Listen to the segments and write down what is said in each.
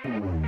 Welcome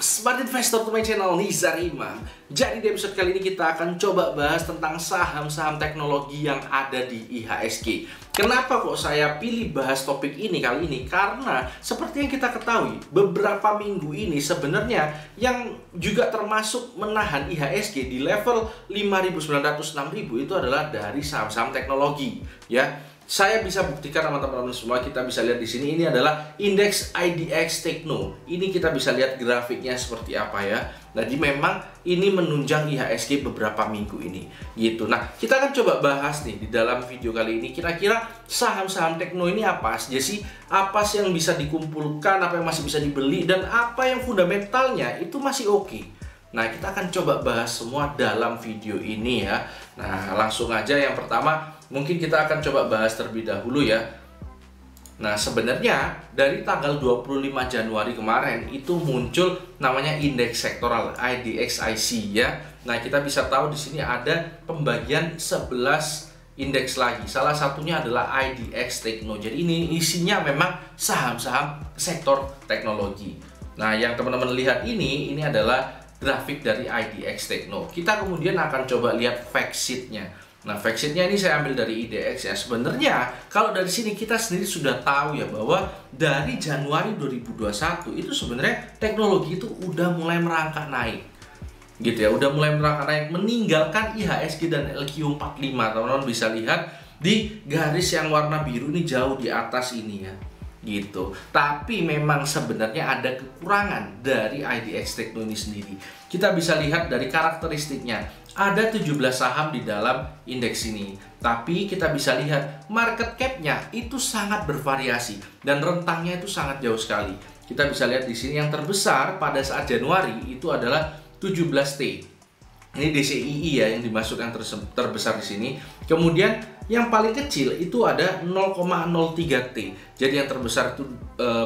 Smart Investor to my channel, Nizar Imam. Jadi di episode kali ini kita akan coba bahas tentang saham-saham teknologi yang ada di IHSG. Kenapa kok saya pilih bahas topik ini kali ini? Karena seperti yang kita ketahui, beberapa minggu ini sebenarnya yang juga termasuk menahan IHSG di level 5.900-6.000 itu adalah dari saham-saham teknologi, ya. Saya bisa buktikan sama teman-teman semua, kita bisa lihat di sini ini adalah indeks IDX Tekno. Ini kita bisa lihat grafiknya seperti apa ya. Jadi memang ini menunjang IHSG beberapa minggu ini gitu. Nah, kita akan coba bahas nih di dalam video kali ini kira-kira saham-saham tekno ini apa aja sih? Apa sih yang bisa dikumpulkan, apa yang masih bisa dibeli, dan apa yang fundamentalnya itu masih oke. Nah, kita akan coba bahas semua dalam video ini ya. Nah, langsung aja yang pertama mungkin kita akan coba bahas terlebih dahulu ya. Nah, sebenarnya dari tanggal 25 Januari kemarin itu muncul namanya indeks sektoral IDXIC ya. Nah, kita bisa tahu di sini ada pembagian 11 indeks lagi. Salah satunya adalah IDX Tekno. Jadi ini isinya memang saham-saham sektor teknologi. Nah, yang teman-teman lihat ini adalah grafik dari IDX Tekno. Kita kemudian akan coba lihat fact sheet-nya. Nah, fact sheet-nya ini saya ambil dari IDX ya. Sebenarnya kalau dari sini kita sendiri sudah tahu ya bahwa dari Januari 2021 itu sebenarnya teknologi itu udah mulai merangkak naik. Gitu ya, udah mulai merangkak naik meninggalkan IHSG dan LQ45. Teman-teman bisa lihat di garis yang warna biru ini jauh di atas ini ya. Gitu. Tapi memang sebenarnya ada kekurangan dari IDX Tekno ini sendiri. Kita bisa lihat dari karakteristiknya. Ada 17 saham di dalam indeks ini. Tapi kita bisa lihat market cap-nya itu sangat bervariasi dan rentangnya itu sangat jauh sekali. Kita bisa lihat di sini yang terbesar pada saat Januari itu adalah 17T. Ini DCII ya yang dimasukkan terbesar di sini. Kemudian yang paling kecil itu ada 0,03T. Jadi yang terbesar itu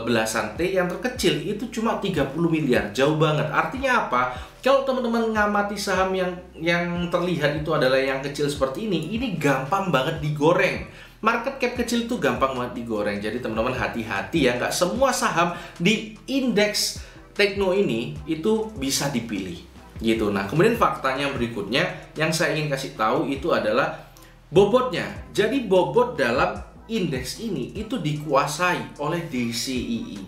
belasan T, yang terkecil itu cuma 30 miliar. Jauh banget. Artinya apa? Kalau teman-teman ngamati saham yang terlihat itu adalah yang kecil seperti ini gampang banget digoreng. Market cap kecil itu gampang banget digoreng. Jadi teman-teman hati-hati ya, nggak semua saham di indeks Tekno ini itu bisa dipilih. Gitu. Nah, kemudian faktanya berikutnya yang saya ingin kasih tahu itu adalah bobotnya. Jadi bobot dalam indeks ini itu dikuasai oleh DCII.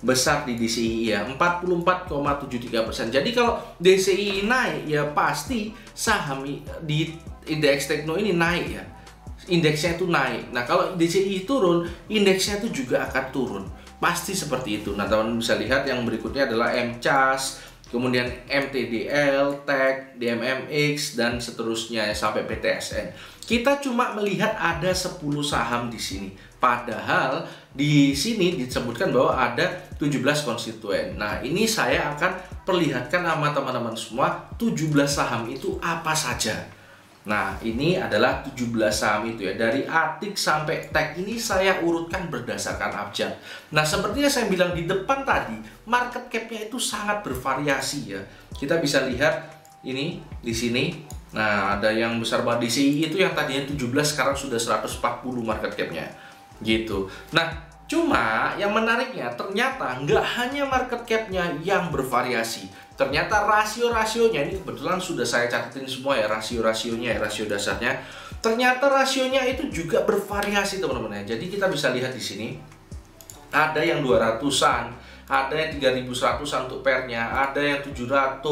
Besar di DCII ya, 44,73%. Jadi kalau DCII naik ya pasti saham di indeks Tekno ini naik ya. Indeksnya itu naik. Nah, kalau DCII turun, indeksnya itu juga akan turun. Pasti seperti itu. Nah, teman-teman bisa lihat yang berikutnya adalah MCAS, kemudian MTDL, TEK, DMMX, dan seterusnya ya, sampai PTSN. Kita cuma melihat ada 10 saham di sini. Padahal di sini disebutkan bahwa ada 17 konstituen. Nah, ini saya akan perlihatkan sama teman-teman semua 17 saham itu apa saja. Nah, ini adalah 17 saham itu ya. Dari ATIK sampai TEK ini saya urutkan berdasarkan abjad. Nah, seperti yang saya bilang di depan tadi, market cap-nya itu sangat bervariasi ya. Kita bisa lihat ini di sini. Nah, ada yang besar banget DCI itu yang tadinya 17 sekarang sudah 140 market cap-nya. Gitu. Nah, cuma yang menariknya ternyata nggak hanya market cap-nya yang bervariasi. Ternyata rasio-rasionya, ini kebetulan sudah saya catatin semua ya, rasio-rasionya ya, rasio dasarnya. Ternyata rasionya itu juga bervariasi teman-teman ya. Jadi kita bisa lihat di sini ada yang 200-an, ada yang 3.100-an untuk pernya, ada yang 700,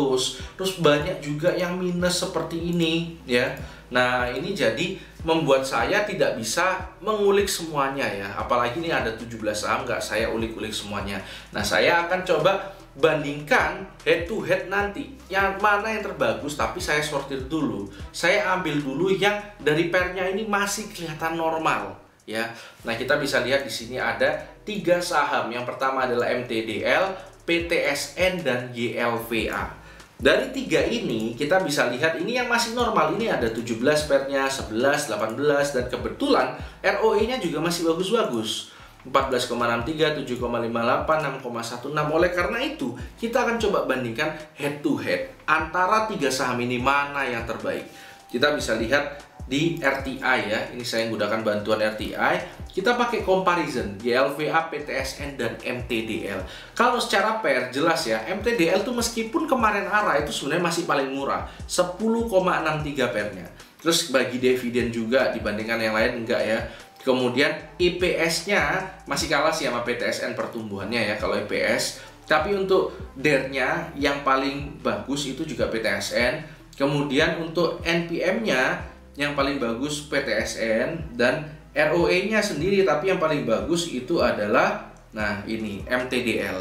terus banyak juga yang minus seperti ini ya. Nah, ini jadi membuat saya tidak bisa mengulik semuanya ya. Apalagi ini ada 17 saham, nggak saya ulik-ulik semuanya. Nah, saya akan coba bandingkan head to head nanti yang mana yang terbagus, tapi saya sortir dulu. Saya ambil dulu yang dari pernya ini masih kelihatan normal ya. Nah, kita bisa lihat di sini ada 3 saham. Yang pertama adalah MTDL, PTSN, dan YLVA. Dari tiga ini kita bisa lihat ini yang masih normal, ini ada 17 pairnya, 11, 18, dan kebetulan ROE-nya juga masih bagus-bagus. 14,63, 7,58, 6,16. Oleh karena itu, kita akan coba bandingkan head to head antara tiga saham ini mana yang terbaik. Kita bisa lihat di RTI ya. Ini saya menggunakan bantuan RTI. Kita pakai comparison GLVA, PTSN, dan MTDL. Kalau secara pair jelas ya, MTDL tuh meskipun kemarin ARA itu sebenarnya masih paling murah, 10,63 pairnya. Terus bagi dividen juga dibandingkan yang lain enggak ya. Kemudian IPS-nya masih kalah sih sama PTSN pertumbuhannya ya kalau IPS. Tapi untuk DER-nya yang paling bagus itu juga PTSN. Kemudian untuk NPM-nya yang paling bagus PTSN, dan ROE-nya sendiri tapi yang paling bagus itu adalah ini MTDL.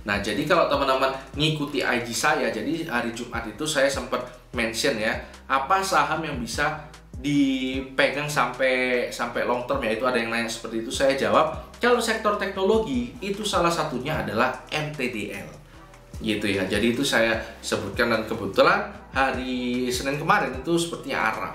Nah, jadi kalau teman-teman ngikuti IG saya, jadi hari Jumat itu saya sempat mention ya, apa saham yang bisa dipegang sampai long term ya, itu ada yang nanya seperti itu. Saya jawab kalau sektor teknologi itu salah satunya adalah MTDL gitu ya. Jadi itu saya sebutkan, dan kebetulan hari Senin kemarin itu sepertinya ARA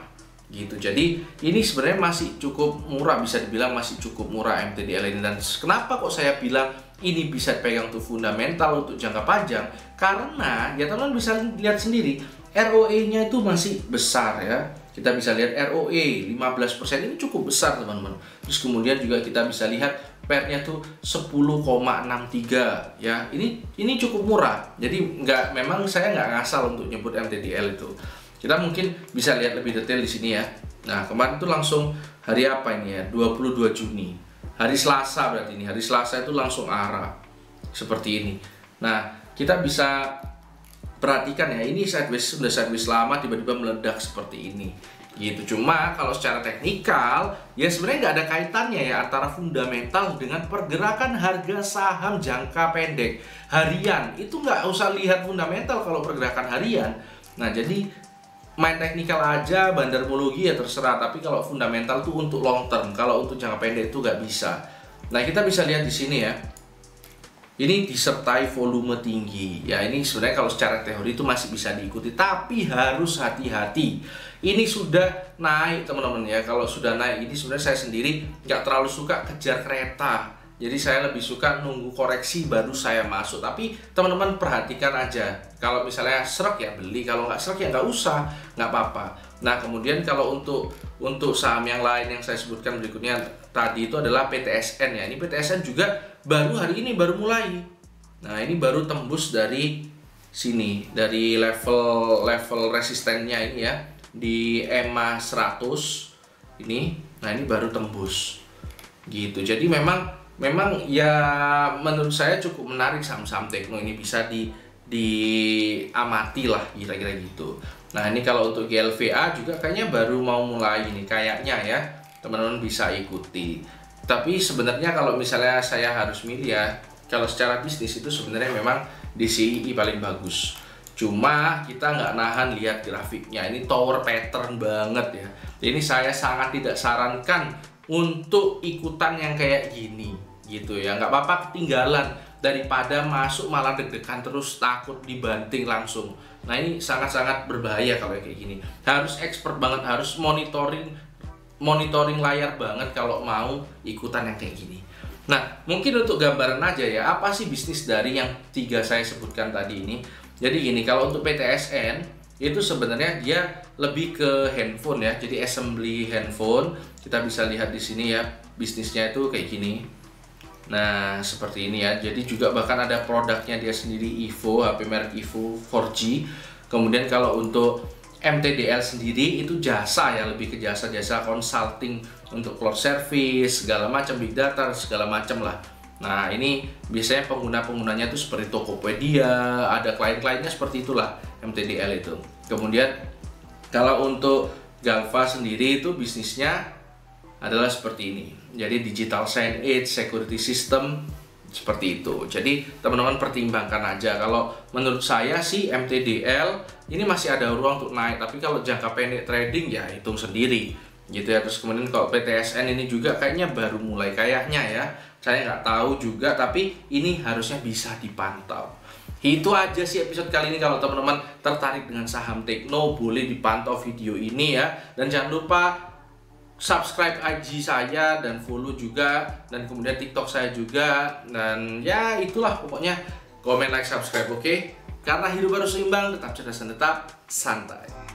gitu. Jadi ini sebenarnya masih cukup murah, bisa dibilang masih cukup murah MTDL ini. Dan kenapa kok saya bilang ini bisa dipegang untuk fundamental untuk jangka panjang? Karena ya teman-teman bisa lihat sendiri ROE-nya itu masih besar ya. Kita bisa lihat ROE 15%, ini cukup besar teman-teman. Terus kemudian juga kita bisa lihat pairnya tuh 10,63 ya. Ini cukup murah. Jadi memang saya nggak ngasal untuk nyebut MTDL itu. Kita mungkin bisa lihat lebih detail di sini ya. Nah, kemarin tuh langsung hari apa ini ya? 22 Juni. Hari Selasa berarti ini. Hari Selasa itu langsung ARA. Seperti ini. Nah, kita bisa perhatikan ya, ini sideways, sudah sideways lama tiba-tiba meledak seperti ini gitu. Cuma kalau secara teknikal ya sebenarnya nggak ada kaitannya ya antara fundamental dengan pergerakan harga saham jangka pendek harian. Itu nggak usah lihat fundamental kalau pergerakan harian. Nah, jadi main teknikal aja, bandarmologi ya terserah, tapi kalau fundamental tuh untuk long term, kalau untuk jangka pendek itu nggak bisa. Nah, kita bisa lihat di sini ya. Ini disertai volume tinggi. Ya, ini sebenarnya kalau secara teori itu masih bisa diikuti, tapi harus hati-hati. Ini sudah naik teman-teman ya. Kalau sudah naik ini sebenarnya saya sendiri nggak terlalu suka kejar kereta. Jadi saya lebih suka nunggu koreksi baru saya masuk. Tapi teman-teman perhatikan aja. Kalau misalnya srek ya beli, kalau nggak srek ya nggak usah, nggak apa-apa. Nah, kemudian kalau untuk saham yang lain yang saya sebutkan berikutnya tadi itu adalah PTSN ya. Ini PTSN juga baru hari ini baru mulai. Nah, ini baru tembus dari sini, dari level resistennya ini ya, di EMA 100 ini. Nah, ini baru tembus gitu. Jadi memang ya menurut saya cukup menarik saham-saham tekno ini, bisa diamati lah kira-kira gitu. Nah, ini kalau untuk GLVA juga kayaknya baru mau mulai ini kayaknya ya, teman-teman bisa ikuti. Tapi sebenarnya kalau misalnya saya harus milih ya, kalau secara bisnis itu sebenarnya memang DCI paling bagus. Cuma kita nggak nahan lihat grafiknya, ini tower pattern banget ya. Ini saya sangat tidak sarankan untuk ikutan yang kayak gini gitu ya. Nggak apa-apa ketinggalan, daripada masuk malah deg-degan terus takut dibanting langsung. Nah, ini sangat-sangat berbahaya kalau kayak gini. Harus expert banget, harus monitoring layar banget kalau mau ikutan yang kayak gini. Nah, mungkin untuk gambaran aja ya, apa sih bisnis dari yang tiga saya sebutkan tadi ini. Jadi gini, kalau untuk PTSN itu sebenarnya dia lebih ke handphone ya. Jadi assembly handphone. Kita bisa lihat di sini ya, bisnisnya itu kayak gini. Nah, seperti ini ya. Jadi juga bahkan ada produknya dia sendiri, Evo, HP merek Evo 4G. Kemudian kalau untuk MTDL sendiri itu jasa ya, lebih ke jasa-jasa consulting untuk cloud service, segala macam, big data, segala macam lah. Nah, ini biasanya pengguna-penggunanya itu seperti Tokopedia, ada klien-kliennya seperti itulah MTDL itu. Kemudian kalau untuk Galva sendiri itu bisnisnya adalah seperti ini. Jadi digital signage, security system seperti itu. Jadi teman-teman pertimbangkan aja. Kalau menurut saya sih MTDL ini masih ada ruang untuk naik, tapi kalau jangka pendek trading ya hitung sendiri gitu ya. Terus kemudian kalau PTSN ini juga kayaknya baru mulai kayaknya ya. Saya nggak tahu juga, tapi ini harusnya bisa dipantau. Itu aja sih episode kali ini. Kalau teman-teman tertarik dengan saham Tekno, boleh dipantau video ini ya. Dan jangan lupa subscribe IG saya dan follow juga, dan kemudian TikTok saya juga. Dan ya itulah pokoknya, komen, like, subscribe, oke? Karena hidup harus seimbang, tetap cerdas dan tetap santai.